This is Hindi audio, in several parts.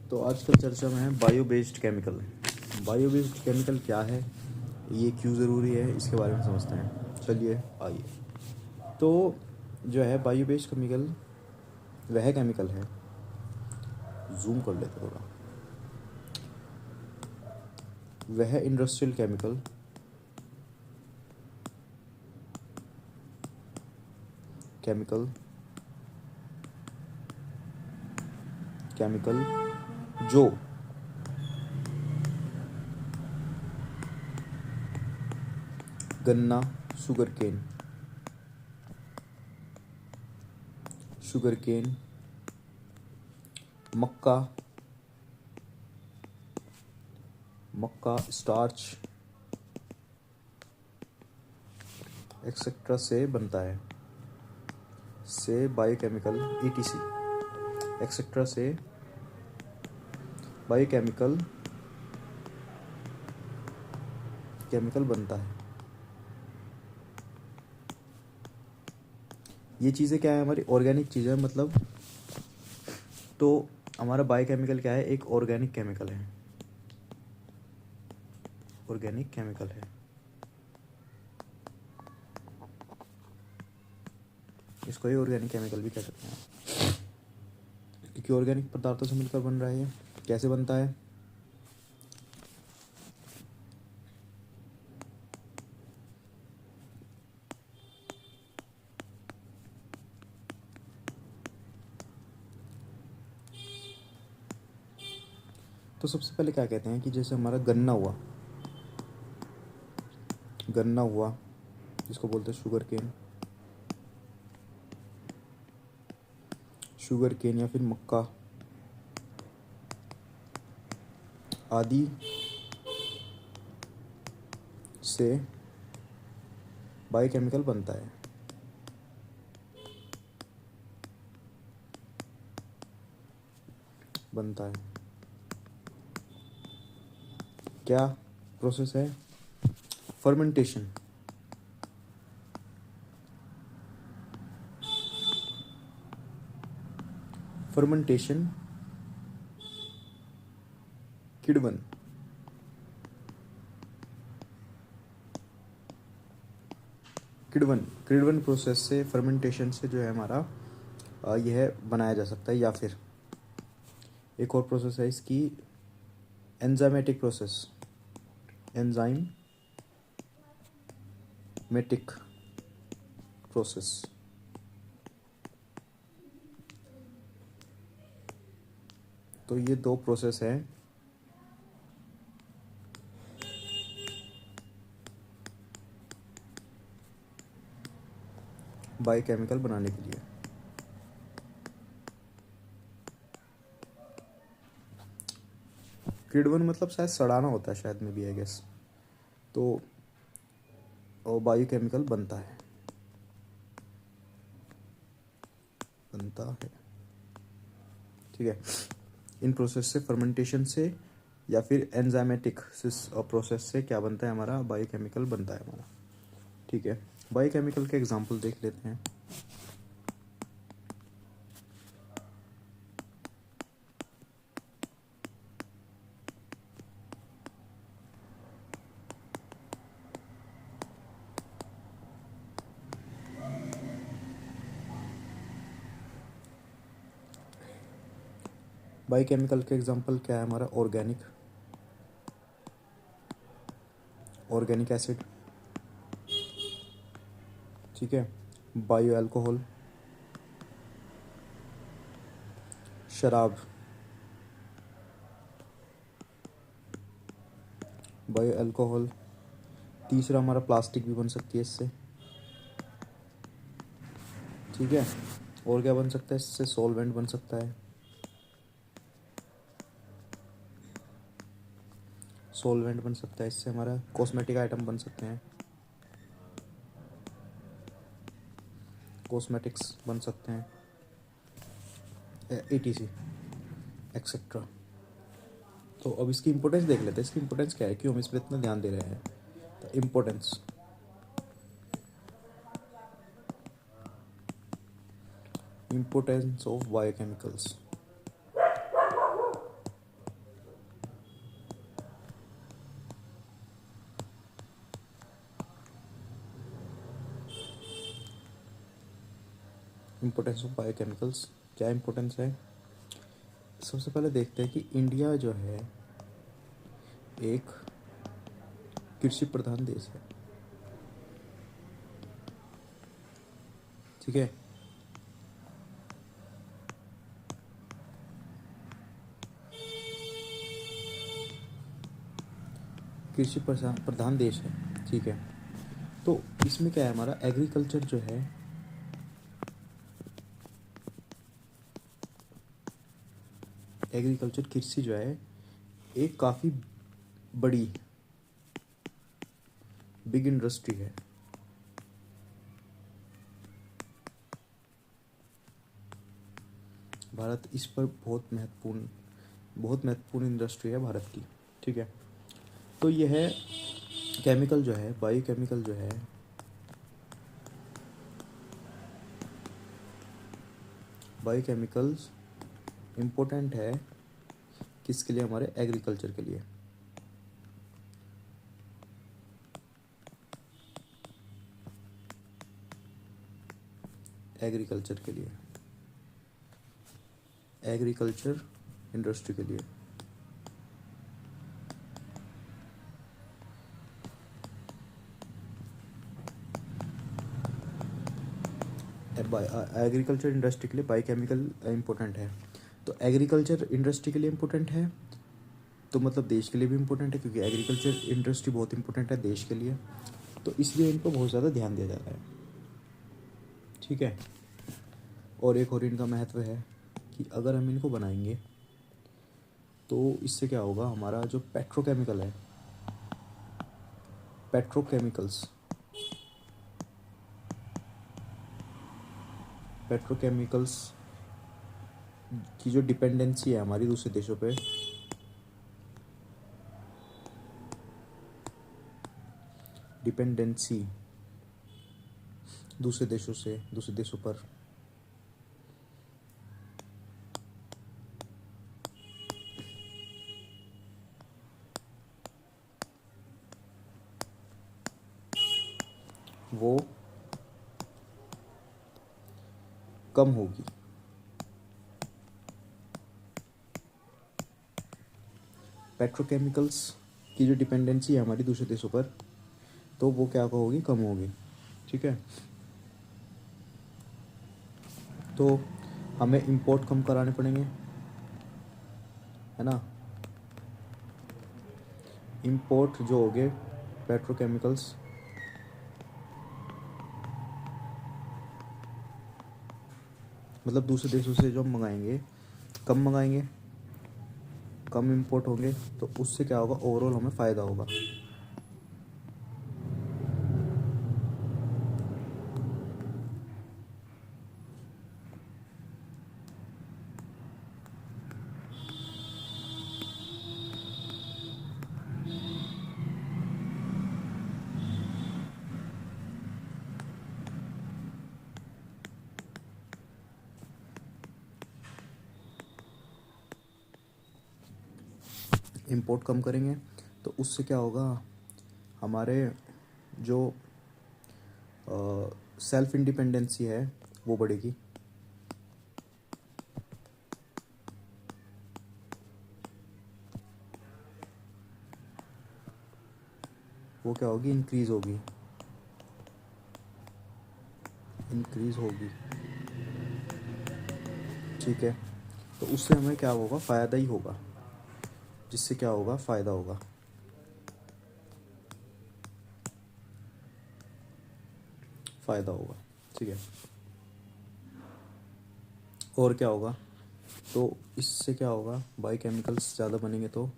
तो आज का चर्चा में है bio based chemical. Bio based chemical क्या है, ये क्यों ज़रूरी है, इसके बारे में समझते हैं। चलिए आइए। तो जो है बायो बेस्ड केमिकल वह केमिकल है, जूम कर लेते थोड़ा, वह इंडस्ट्रियल केमिकल जो गन्ना, शुगर केन, मक्का स्टार्च एक्सेट्रा से बनता है, से बायोकेमिकल ETC एक्सेट्रा से बायोकेमिकल बनता है। ये चीज़ें क्या है, हमारी ऑर्गेनिक चीज़ें, मतलब तो हमारा बायोकेमिकल क्या है, एक ऑर्गेनिक केमिकल है, इसको ही ऑर्गेनिक केमिकल भी कह सकते हैं, क्योंकि ऑर्गेनिक पदार्थों से मिलकर बन रहा है। ये कैसे बनता है, तो सबसे पहले क्या कहते हैं कि जैसे हमारा गन्ना हुआ जिसको बोलते हैं शुगर केन या फिर मक्का आदि से बायोकेमिकल बनता है। क्या प्रोसेस है, फर्मेंटेशन। किण्वन प्रोसेस से, फर्मेंटेशन से जो है हमारा यह बनाया जा सकता है। या फिर एक और प्रोसेस है इसकी, एंजाइमेटिक प्रोसेस। तो ये दो प्रोसेस हैं बायोकेमिकल बनाने के लिए। किण्वन मतलब शायद सड़ाना होता है, शायद में भी, आई गेस। तो और बायोकेमिकल बनता है ठीक है। इन प्रोसेस से, फर्मेंटेशन से या फिर एंजाइमेटिक प्रोसेस से क्या बनता है, हमारा बायोकेमिकल बनता है हमारा। ठीक है, बायोकेमिकल के एग्जांपल देख लेते हैं। बायोकेमिकल के एग्जांपल क्या है हमारा, ऑर्गेनिक एसिड, ठीक है, बायो अल्कोहल, शराब, बायो अल्कोहल। तीसरा हमारा प्लास्टिक भी बन सकती है इससे, ठीक है। और क्या बन सकता है इससे, सॉल्वेंट बन सकता है, इससे हमारा कॉस्मेटिक आइटम बन सकते हैं, कॉस्मेटिक्स बन सकते हैं, ETC एक्सेट्रा। तो अब इसकी इम्पोर्टेंस देख लेते हैं। इसकी इम्पोर्टेंस क्या है, क्यों हम इस पर इतना ध्यान दे रहे हैं। तो importance of biochemicals. Importance of biochemicals. क्या इम्पोर्टेंस है? सबसे पहले देखते हैं कि इंडिया जो है एक कृषि प्रधान देश है, ठीक है। कृषि प्रधान देश है, ठीक है। तो इसमें क्या है, हमारा एग्रीकल्चर जो है, एग्रीकल्चर कृषि जो है एक काफ़ी बड़ी बिग इंडस्ट्री है। भारत इस पर बहुत महत्वपूर्ण इंडस्ट्री है भारत की, ठीक है। तो यह है केमिकल जो है, बायोकेमिकल जो है, बायोकेमिकल्स इम्पोर्टेंट है किसके लिए? हमारे एग्रीकल्चर के लिए। एग्रीकल्चर के लिए, एग्रीकल्चर इंडस्ट्री के लिए। एग्रीकल्चर इंडस्ट्री के लिए बायोकेमिकल इम्पोर्टेंट है। तो एग्रीकल्चर इंडस्ट्री के लिए इम्पोर्टेंट है, तो मतलब देश के लिए भी इम्पोर्टेंट है, क्योंकि एग्रीकल्चर इंडस्ट्री बहुत इम्पोर्टेंट है देश के लिए, तो इसलिए इनको बहुत ज़्यादा ध्यान दिया जाता है, ठीक है। और एक और इनका महत्व है कि अगर हम इनको बनाएंगे तो इससे क्या होगा, हमारा जो पेट्रोकेमिकल है, पेट्रोकेमिकल्स, पेट्रोकेमिकल्स की जो डिपेंडेंसी है हमारी दूसरे देशों पे, डिपेंडेंसी दूसरे देशों पर, वो कम होगी। पेट्रोकेमिकल्स की जो डिपेंडेंसी है हमारी दूसरे देशों पर, तो वो क्या होगी, कम होगी, ठीक है। तो हमें इंपोर्ट कम कराने पड़ेंगे, है ना। इंपोर्ट जो हो गए पेट्रोकेमिकल्स, मतलब दूसरे देशों से जो हम मंगाएंगे, कम इंपोर्ट होंगे, तो उससे क्या होगा, ओवरऑल हमें फ़ायदा होगा। इंपोर्ट कम करेंगे तो उससे क्या होगा, हमारे जो सेल्फ इंडिपेंडेंसी है वो बढ़ेगी, वो क्या होगी, इंक्रीज़ होगी, ठीक है। तो उससे हमें क्या होगा, फ़ायदा ही होगा, जिससे क्या होगा, फ़ायदा होगा, ठीक है। और क्या होगा, तो इससे क्या होगा, बायोकेमिकल्स ज़्यादा बनेंगे तो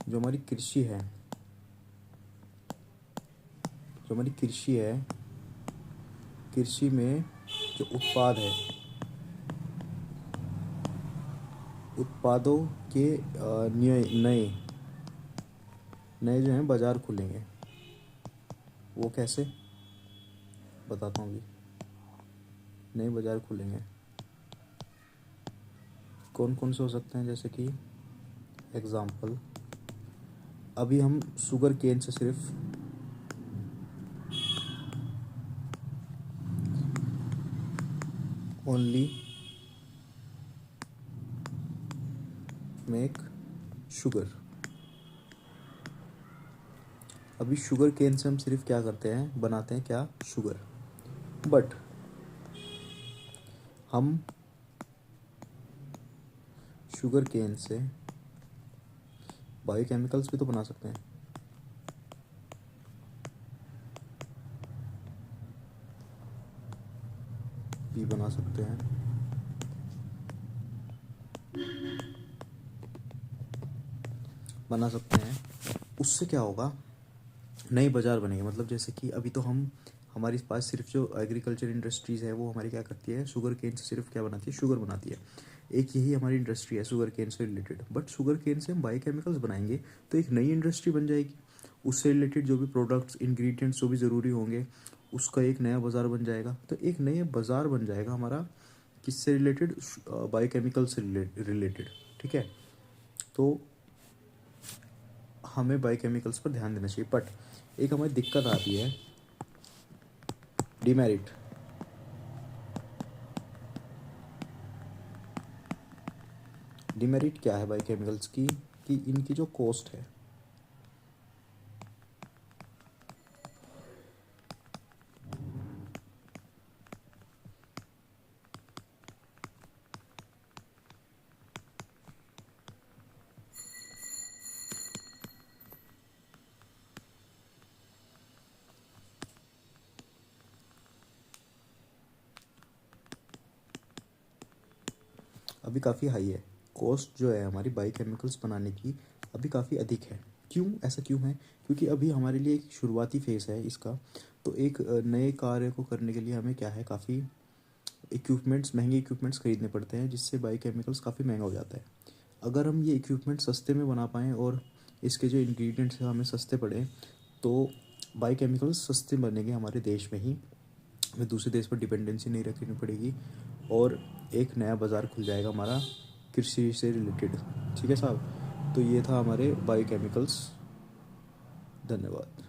जो हमारी कृषि है, कृषि में जो उत्पादों के नए नए जो हैं बाज़ार खुलेंगे। वो कैसे, बताता हूँ अभी। नए बाज़ार खुलेंगे, कौन कौन से हो सकते हैं, जैसे कि एग्ज़ाम्पल, अभी हम शुगर केन से सिर्फ ओनली मेक शुगर। अभी शुगर केन से हम सिर्फ क्या करते हैं, बनाते हैं क्या, शुगर। बट हम शुगर केन से बायोकेमिकल्स भी तो बना सकते हैं। भी बना सकते हैं। बना सकते हैं। उससे क्या होगा, नए बाज़ार बनेंगे। मतलब जैसे कि अभी तो हमारे पास सिर्फ जो एग्रीकल्चर इंडस्ट्रीज़ है वो हमारी क्या करती है, शुगर केन से सिर्फ क्या बनाती है, शुगर बनाती है। एक यही हमारी इंडस्ट्री है शुगर केन से रिलेटेड। बट शुगर केन से हम बायोकेमिकल्स बनाएंगे तो एक नई इंडस्ट्री बन जाएगी। उससे रिलेटेड जो भी प्रोडक्ट्स, इंग्रेडिएंट्स जो भी ज़रूरी होंगे, उसका एक नया बाज़ार बन जाएगा। तो एक नया बाज़ार बन जाएगा हमारा, किससे रिलेटेड, बायोकेमिकल से रिलेटेड। ठीक है। तो हमें बायोकेमिकल्स पर ध्यान देना चाहिए। बट एक हमें दिक्कत आती है, डिमेरिट। डिमेरिट क्या है बायोकेमिकल्स की, कि इनकी जो कॉस्ट है, अभी काफ़ी हाई है। कॉस्ट जो है हमारी बायोकेमिकल्स बनाने की अभी काफ़ी अधिक है। क्यों, ऐसा क्यों है? क्योंकि अभी हमारे लिए एक शुरुआती फेज़ है इसका। तो एक नए कार्य को करने के लिए हमें क्या है, काफ़ी इक्विपमेंट्स, महंगे इक्विपमेंट्स खरीदने पड़ते हैं, जिससे बायोकेमिकल्स काफ़ी महंगा हो जाता है। अगर हम ये इक्विपमेंट सस्ते में बना पाएँ और इसके जो इंग्रेडिएंट्स हैं हमें सस्ते पड़ें, तो बायोकेमिकल्स सस्ते बनेंगे हमारे देश में ही। हमें दूसरे देश पर डिपेंडेंसी नहीं रखनी पड़ेगी और एक नया बाज़ार खुल जाएगा हमारा कृषि से रिलेटेड। ठीक है साहब। तो ये था हमारे बायोकेमिकल्स। धन्यवाद।